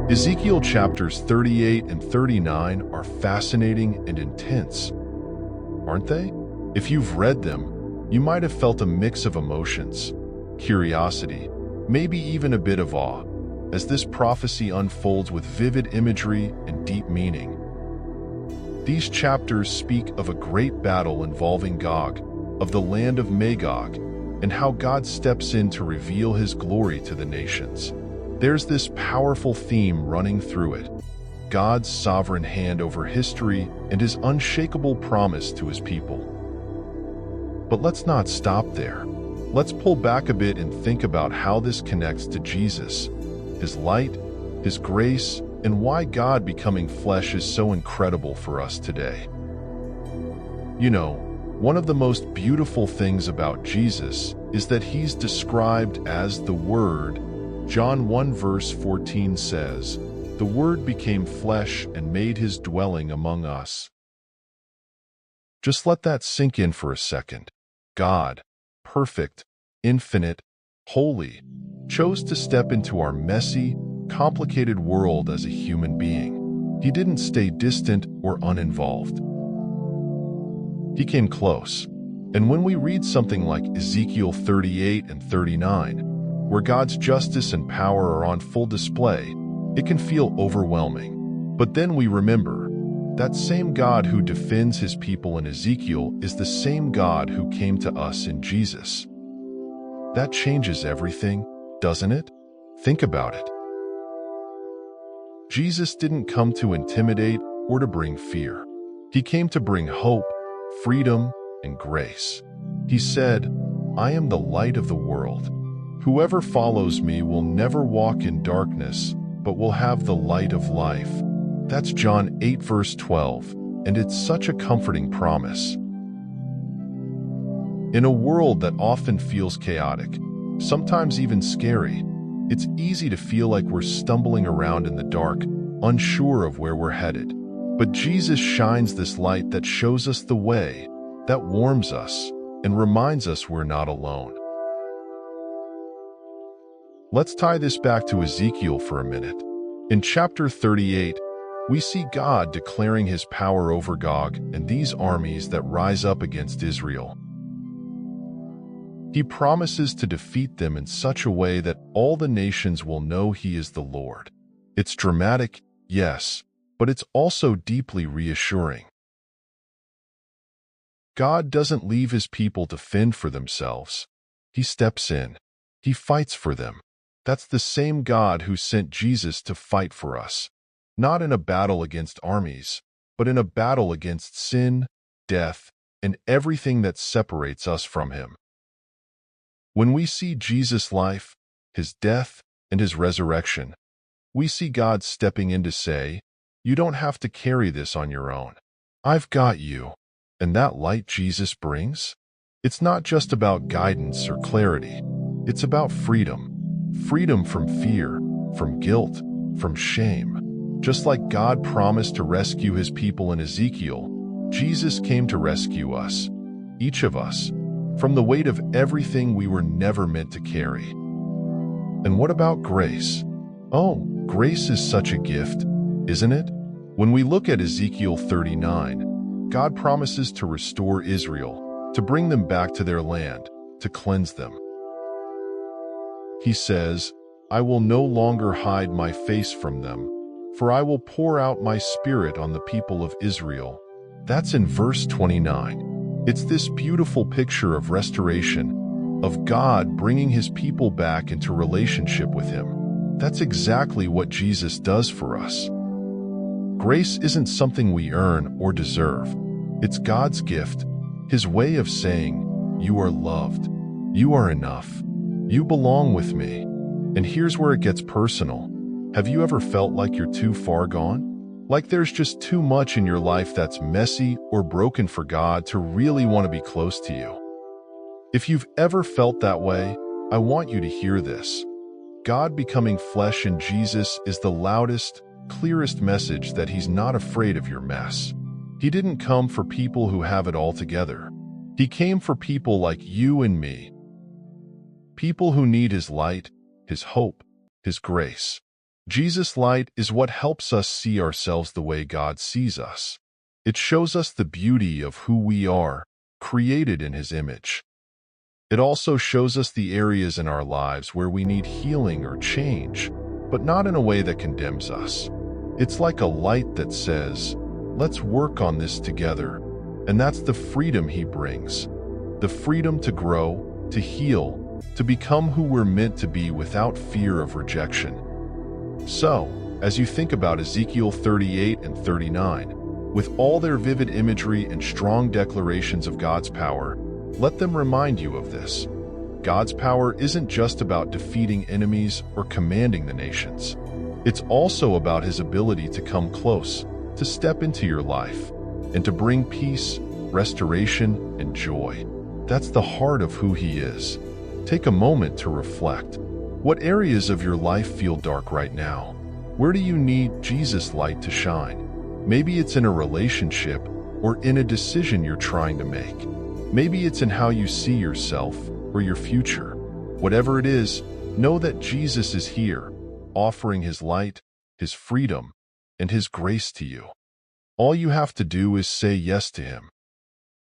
Ezekiel chapters 38 and 39 are fascinating and intense, aren't they? If you've read them, you might have felt a mix of emotions, curiosity, maybe even a bit of awe, as this prophecy unfolds with vivid imagery and deep meaning. These chapters speak of a great battle involving Gog, of the land of Magog, and how God steps in to reveal his glory to the nations. There's this powerful theme running through it: God's sovereign hand over history and his unshakable promise to his people. But let's not stop there. Let's pull back a bit and think about how this connects to Jesus, his light, his grace, and why God becoming flesh is so incredible for us today. You know, one of the most beautiful things about Jesus is that he's described as the Word. John 1 verse 14 says, "The Word became flesh and made his dwelling among us." Just let that sink in for a second. God, perfect, infinite, holy, chose to step into our messy, complicated world as a human being. He didn't stay distant or uninvolved. He came close. And when we read something like Ezekiel 38 and 39, where God's justice and power are on full display, it can feel overwhelming. But then we remember, that same God who defends his people in Ezekiel is the same God who came to us in Jesus. That changes everything, doesn't it? Think about it. Jesus didn't come to intimidate or to bring fear. He came to bring hope, freedom, and grace. He said, "I am the light of the world. Whoever follows me will never walk in darkness, but will have the light of life." That's John 8 verse 12, and it's such a comforting promise. In a world that often feels chaotic, sometimes even scary, it's easy to feel like we're stumbling around in the dark, unsure of where we're headed. But Jesus shines this light that shows us the way, that warms us, and reminds us we're not alone. Let's tie this back to Ezekiel for a minute. In chapter 38, we see God declaring his power over Gog and these armies that rise up against Israel. He promises to defeat them in such a way that all the nations will know he is the Lord. It's dramatic, yes, but it's also deeply reassuring. God doesn't leave his people to fend for themselves. He steps in. He fights for them. That's the same God who sent Jesus to fight for us, not in a battle against armies, but in a battle against sin, death, and everything that separates us from him. When we see Jesus' life, his death, and his resurrection, we see God stepping in to say, "You don't have to carry this on your own. I've got you." And that light Jesus brings? It's not just about guidance or clarity. It's about freedom. Freedom from fear, from guilt, from shame. Just like God promised to rescue his people in Ezekiel, Jesus came to rescue us, each of us, from the weight of everything we were never meant to carry. And what about grace? Oh, grace is such a gift, isn't it? When we look at Ezekiel 39, God promises to restore Israel, to bring them back to their land, to cleanse them. He says, "I will no longer hide my face from them, for I will pour out my spirit on the people of Israel." That's in verse 29. It's this beautiful picture of restoration, of God bringing his people back into relationship with him. That's exactly what Jesus does for us. Grace isn't something we earn or deserve. It's God's gift, his way of saying, "You are loved. You are enough. You belong with me." And here's where it gets personal. Have you ever felt like you're too far gone? Like there's just too much in your life that's messy or broken for God to really want to be close to you? If you've ever felt that way, I want you to hear this. God becoming flesh in Jesus is the loudest, clearest message that he's not afraid of your mess. He didn't come for people who have it all together. He came for people like you and me. People who need his light, his hope, his grace. Jesus' light is what helps us see ourselves the way God sees us. It shows us the beauty of who we are, created in His image. It also shows us the areas in our lives where we need healing or change, but not in a way that condemns us. It's like a light that says, let's work on this together, and that's the freedom He brings. The freedom to grow, to heal, to become who we're meant to be without fear of rejection. So, as you think about Ezekiel 38 and 39, with all their vivid imagery and strong declarations of God's power, let them remind you of this. God's power isn't just about defeating enemies or commanding the nations. It's also about His ability to come close, to step into your life, and to bring peace, restoration, and joy. That's the heart of who He is. Take a moment to reflect. What areas of your life feel dark right now? Where do you need Jesus' light to shine? Maybe it's in a relationship or in a decision you're trying to make. Maybe it's in how you see yourself or your future. Whatever it is, know that Jesus is here, offering His light, His freedom, and His grace to you. All you have to do is say yes to Him.